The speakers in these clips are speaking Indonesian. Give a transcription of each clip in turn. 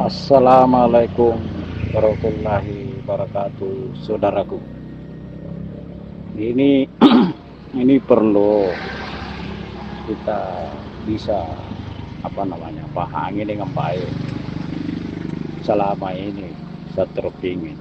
Assalamualaikum warahmatullahi wabarakatuh, saudaraku. Ini ini perlu kita bisa pahami dengan baik. Selama ini saya terpingin.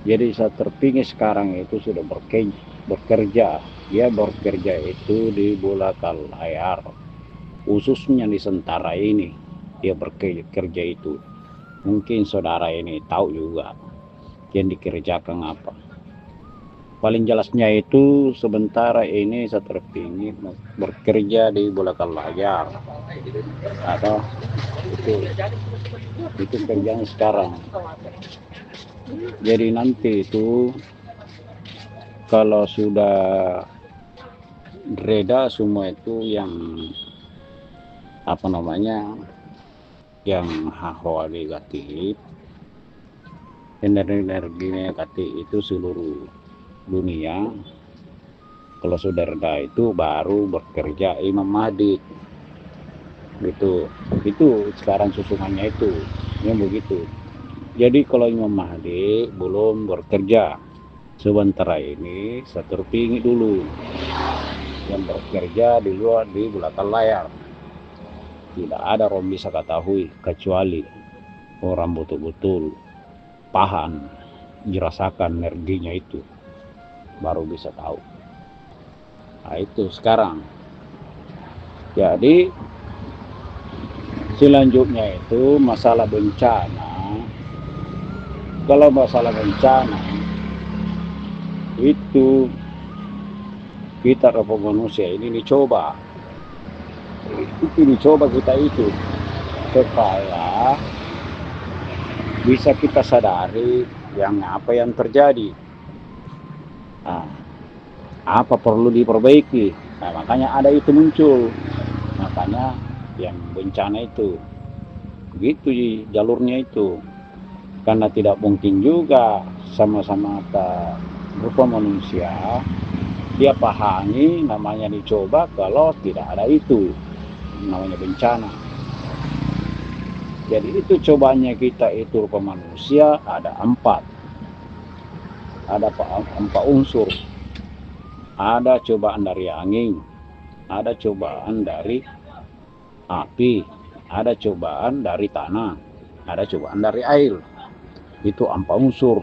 Jadi saya terpingin sekarang itu sudah bekerja. Dia bekerja itu di belakang layar, khususnya di Sentara ini. Dia bekerja itu. Mungkin saudara ini tahu juga yang dikerjakan apa. Paling jelasnya itu sementara ini saya terpingin bekerja di belakang layar atau itu kerjaan sekarang. Jadi nanti itu kalau sudah reda semua itu yang yang hal negatif, energi negatif itu seluruh dunia. Kalau sudah reda itu baru bekerja Imam Mahdi gitu. Itu sekarang susunannya itu yang begitu. Jadi kalau Imam Mahdi belum bekerja, sebentar ini saya terpingin dulu yang bekerja di luar di belakang layar. Tidak ada orang bisa ketahui kecuali orang betul-betul paham, dirasakan energinya itu, baru bisa tahu. Nah itu sekarang. Jadi selanjutnya itu masalah bencana. Kalau masalah bencana itu kita manusia ini dicoba kita itu supaya bisa kita sadari apa yang terjadi, nah, apa perlu diperbaiki. Nah, makanya ada itu muncul, makanya yang bencana itu begitu jalurnya itu, karena tidak mungkin juga sama-sama berupa manusia dia pahami namanya dicoba kalau tidak ada itu namanya bencana. Jadi itu cobanya kita itu rupa manusia ada empat unsur. Ada cobaan dari angin, ada cobaan dari api, ada cobaan dari tanah, ada cobaan dari air. Itu empat unsur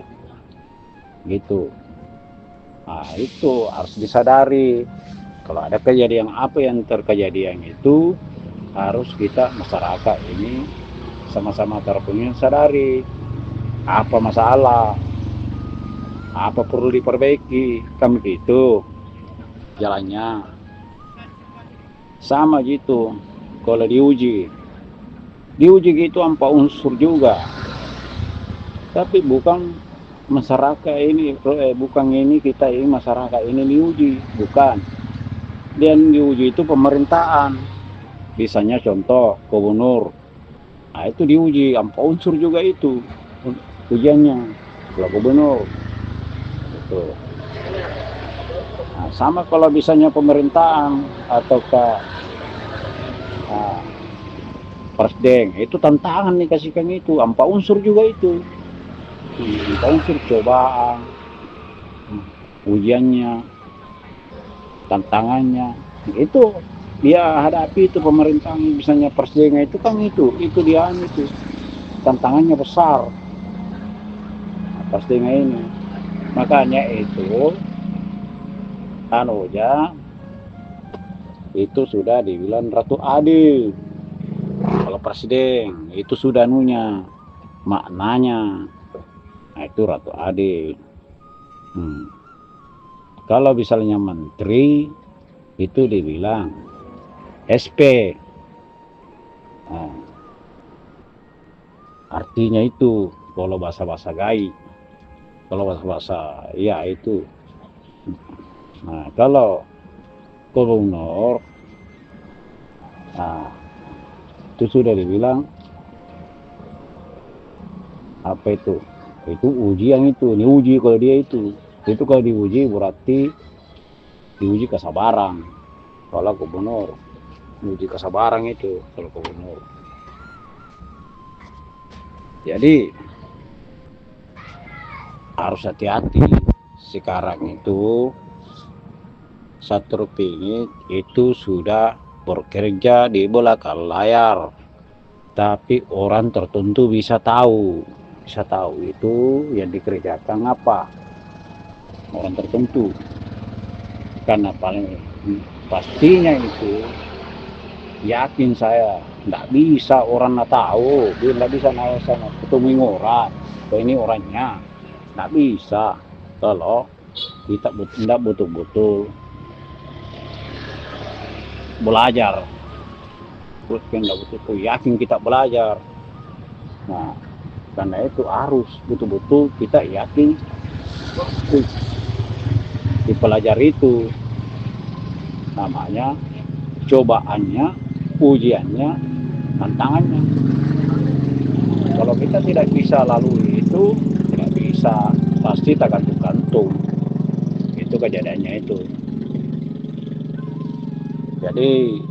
gitu. Nah itu harus disadari. Kalau ada kejadian apa yang terkejadian itu harus kita masyarakat ini sama-sama terpenuhi sadari apa masalah, apa perlu diperbaiki, kan begitu jalannya. Sama gitu kalau diuji gitu empat unsur juga, tapi bukan masyarakat ini bukan ini kita ini masyarakat ini diuji, bukan. Dan diuji itu pemerintahan, misalnya contoh gubernur. Nah itu diuji empat unsur juga itu ujiannya kalau gubernur itu. Nah, sama kalau misalnya pemerintahan ataukah nah, presiden, itu tantangan nih kasihkan itu empat unsur juga itu. Empat unsur cobaan, ujiannya, tantangannya itu dia hadapi itu pemerintahan. Misalnya presiden itu kan itu dia itu tantangannya besar presiden ini. Makanya itu aja itu sudah dibilang ratu adil. Kalau presiden itu sudah maknanya, nah itu ratu adil. Kalau misalnya menteri itu dibilang SP. Nah, artinya itu kalau bahasa gai, kalau bahasa ya itu. Nah kalau gubernur, nah itu sudah dibilang apa itu ujian itu, ini uji kalau dia itu kalau diuji berarti diuji kesabaran. Kalau gubernur uji kesabaran itu kalau gubernur. Jadi harus hati-hati. Sekarang itu Satrio Pingi itu sudah bekerja di belakang layar, tapi orang tertentu bisa tahu itu yang dikerjakan apa, orang tertentu. Karena paling pastinya itu, yakin saya, nggak bisa orang nggak tahu, dia nggak bisa sama ketemu orang, oh ini orangnya, nggak bisa kalau kita nggak betul-betul belajar, nggak betul-betul yakin kita belajar. Nah, karena itu harus betul-betul kita yakin dipelajari itu, namanya cobaannya, ujiannya, tantangannya. Kalau kita tidak bisa lalui itu, tidak bisa, pasti tak gantung-gantung. Itu kejadiannya itu. Jadi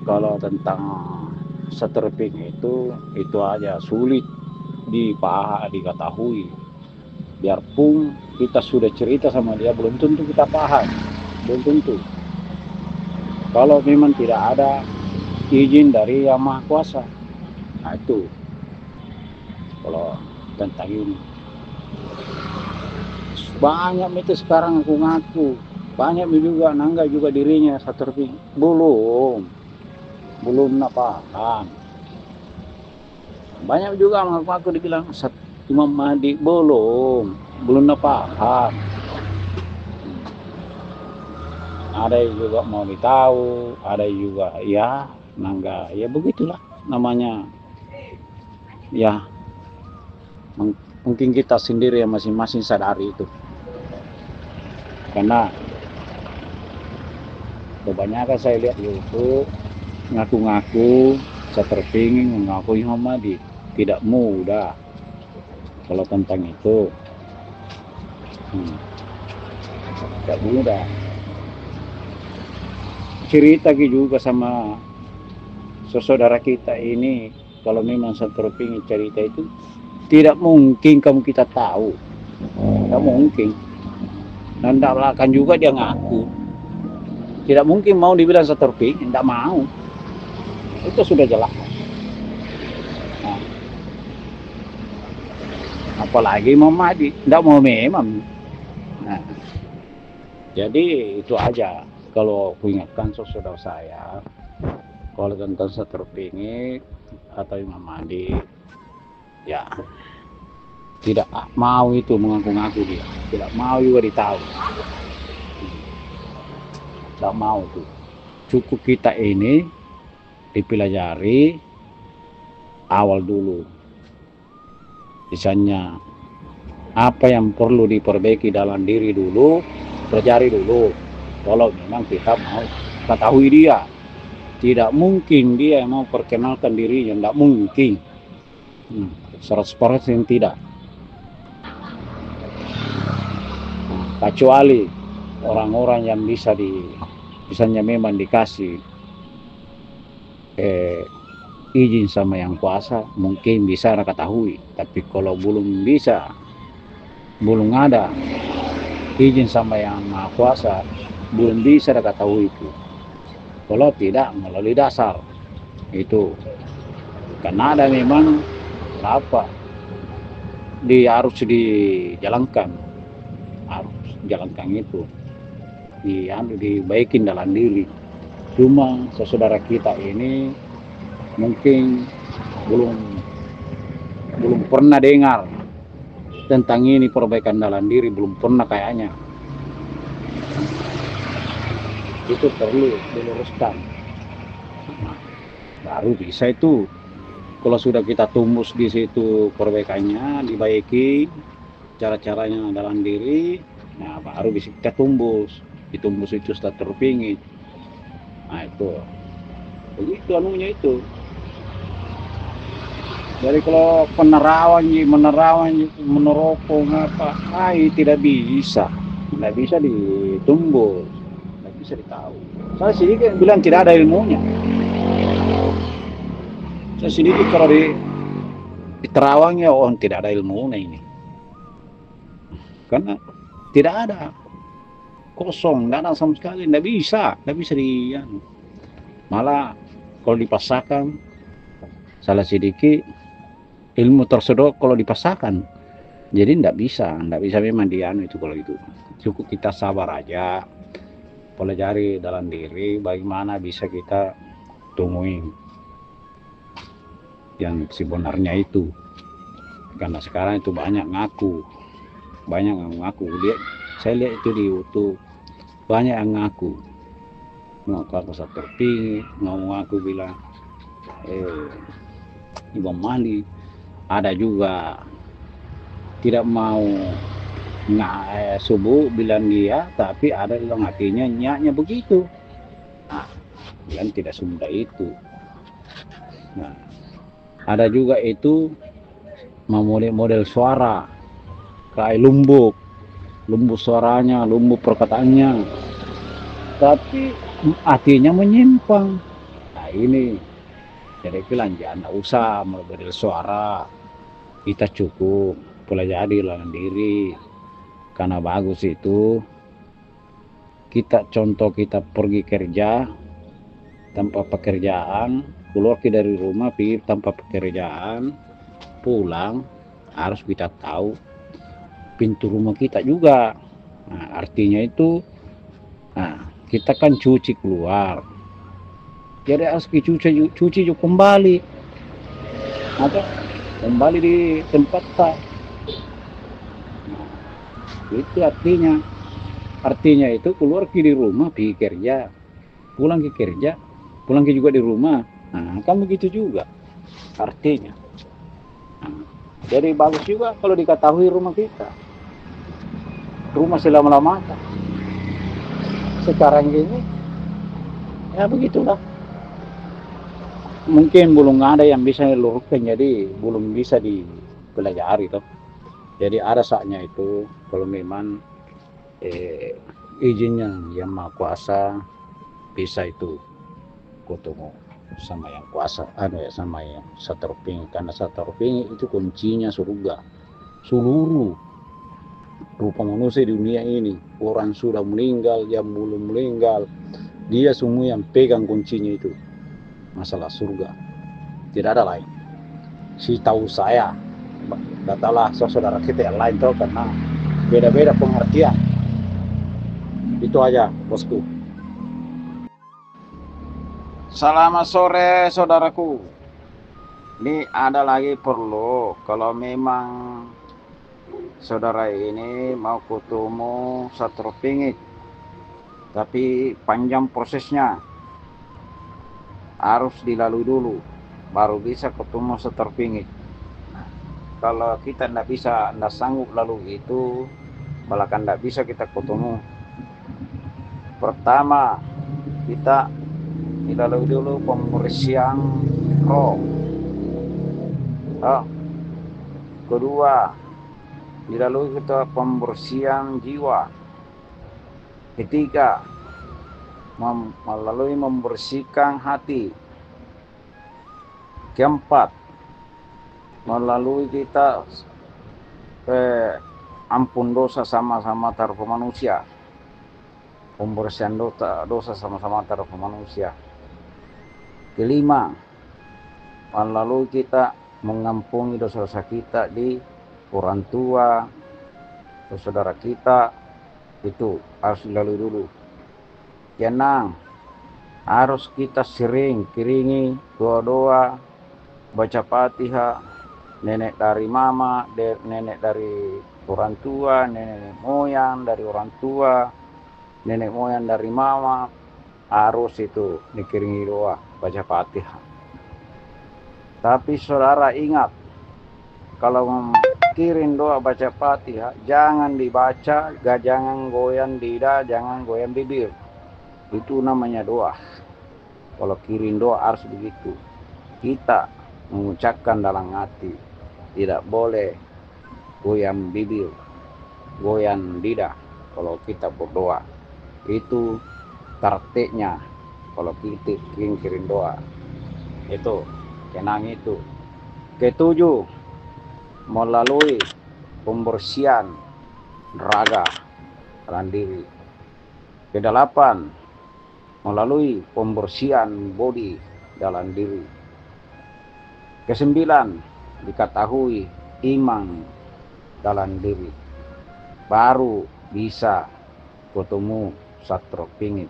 kalau tentang Satrio Pingi itu aja sulit diketahui. Biarpun kita sudah cerita sama dia, belum tentu kita paham, belum tentu. Kalau memang tidak ada izin dari Yang Maha Kuasa, nah itu kalau tentang ini. Banyak itu sekarang aku ngaku, banyak juga nangga juga dirinya Satrio Pingi, belum paham. Banyak juga ngaku dibilang Imam Mahdi belum paham. Ada juga mau ditahu, ada juga ya nangga, ya begitulah namanya. Ya mungkin kita sendiri yang masing-masing sadari itu, karena kebanyakan saya lihat itu ngaku-ngaku Satrio Pingi, mengaku Imam Mahdi, tidak mudah kalau tentang itu. Tidak mudah. Cerita juga sama saudara kita ini, kalau memang Satrio Pingi cerita itu, tidak mungkin kamu kita tahu, tidak mungkin. Dan tidak akan juga dia ngaku, tidak mungkin mau dibilang Satrio Pingi, tidak mau. Itu sudah jelas. Nah, apalagi Imam Mahdi, tidak mau memang. Nah, jadi itu aja. Kalau aku ingatkan saudara saya, kalau tentang Satrio Pingi atau Imam Mahdi, ya tidak mau itu mengaku-ngaku dia, tidak mau juga ditahu, tidak mau tuh. Cukup kita ini dipelajari awal dulu, misalnya apa yang perlu diperbaiki dalam diri dulu, pelajari dulu. Kalau memang kita mau ketahui dia, tidak mungkin dia mau perkenalkan dirinya, tidak mungkin. 100% tidak. Kecuali orang-orang yang misalnya memang dikasih izin sama Yang Kuasa, mungkin bisa ketahui. Tapi kalau belum bisa, belum ada izin sama Yang Maha Kuasa, belum bisa ketahui itu. Kalau tidak melalui dasar itu, karena ada memang apa harus dijalankan, itu dibaikin dalam diri. Cuma saudara kita ini mungkin belum pernah dengar tentang ini, perbaikan dalam diri belum pernah kayaknya. Itu perlu diluruskan. Nah, baru bisa itu. Kalau sudah kita tumbus di situ perbaikannya, dibaiki cara-caranya dalam diri, nah baru bisa kita ditumbus itu Satrio Pingi. Nah itu begitu anunya itu. Jadi kalau menerawang meneropong apa, tidak bisa ditumbus, tidak bisa ditahu. Saya sedikit bilang tidak ada ilmunya. Saya sedikit kalau Di terawangnya oh tidak ada ilmu ini, karena tidak ada, kosong, tidak ada sama sekali, tidak bisa di malah kalau dipaksakan salah sedikit ilmu tersedot kalau dipaksakan, jadi tidak bisa memang dianu itu. Kalau itu cukup kita sabar aja, pelajari dalam diri bagaimana bisa kita temuin yang sebenarnya itu. Karena sekarang itu banyak ngaku lihat, saya lihat itu di YouTube banyak yang ngaku aku satu tertinggi, ngaku bilang Imam Mahdi. Ada juga tidak mau subuh bilang dia, tapi ada yang akhirnya nyaknya begitu. Nah, yang tidak semudah itu. Nah, ada juga itu model suara kayak lumbuk suaranya, lumbuk perkataannya, tapi artinya menyimpang. Nah ini jadi bilang jangan usah model suara, kita cukup pelajari dalam diri. Karena bagus itu kita contoh, kita pergi kerja tanpa pekerjaan, keluar dari rumah pergi tanpa pekerjaan, pulang harus kita tahu pintu rumah kita juga. Nah, artinya itu kita kan cuci keluar, jadi harus cuci juga kembali, atau kembali di tempat tak. Nah, itu artinya itu keluar di rumah pergi kerja, pulang juga di rumah. Nah, kan begitu juga artinya. Nah, jadi bagus juga kalau diketahui rumah kita, rumah selama-lamanya. Sekarang ini ya begitulah, mungkin belum ada yang bisa luruskan, jadi belum bisa dipelajari toh. Jadi ada saatnya itu kalau memang izinnya yang Maha Kuasa bisa itu ketemu sama yang kuasa, sama yang Satraping. Karena Satraping itu kuncinya surga. Seluruh rupa manusia di dunia ini, orang sudah meninggal, yang belum meninggal, dia semua yang pegang kuncinya itu masalah surga, tidak ada lain. Si tahu saya, katalah saudara kita yang lain tahu, karena beda-beda pengertian. Itu aja bosku. Selamat sore saudaraku. Ini ada lagi perlu, kalau memang saudara ini mau ketemu Satraping, tapi panjang prosesnya, harus dilalui dulu baru bisa ketemu Satraping. Kalau kita tidak sanggup lalu itu, bahkan tidak bisa kita ketemu. Pertama kita dilalui dulu pembersihan roh. Kedua dilalui kita pembersihan jiwa. Ketiga melalui membersihkan hati. Keempat melalui kita ampun dosa sama-sama antar manusia, pembersihan dosa sama-sama antar manusia. Kelima melalui kita mengampuni dosa-dosa kita di orang tua, saudara kita, itu harus dilalui dulu. Keenam, harus kita sering kiringi doa-doa, baca Fatihah, nenek dari mama, nenek dari orang tua, nenek moyang dari orang tua, nenek moyang dari mama, harus itu dikiringi doa, baca Fatihah. Tapi saudara ingat, kalau kirim doa baca Fatihah, jangan dibaca, jangan goyang lidah, jangan goyang bibir. Itu namanya doa. Kalau kirim doa harus begitu. Kita mengucapkan dalam hati, tidak boleh goyang bibir, goyang lidah kalau kita berdoa. Itu prakteknya kalau kita kirim doa. Itu kenang itu. Ketujuh, melalui pembersihan raga dalam diri. Kedelapan, melalui pembersihan bodi dalam diri. Kesembilan, diketahui iman dalam diri. Baru bisa ketemu Satro Pingit.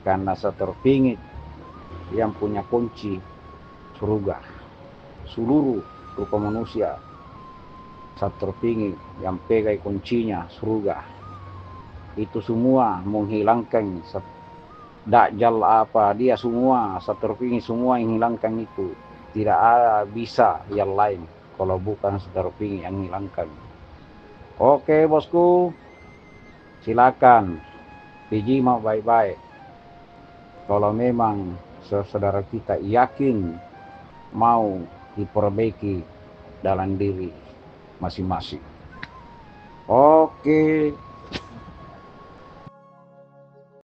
Karena Satro Pingit yang punya kunci surga. Seluruh rupa manusia, Satro Pingit yang pegang kuncinya surga. Itu semua menghilangkan Dajjal apa dia semua, Satro Pingit semua yang hilangkan itu. Tidak ada bisa yang lain kalau bukan Satro Pingit yang hilangkan. Oke bosku, silakan mau baik-baik. Kalau memang saudara kita yakin mau diperbaiki dalam diri masing-masing. Oke.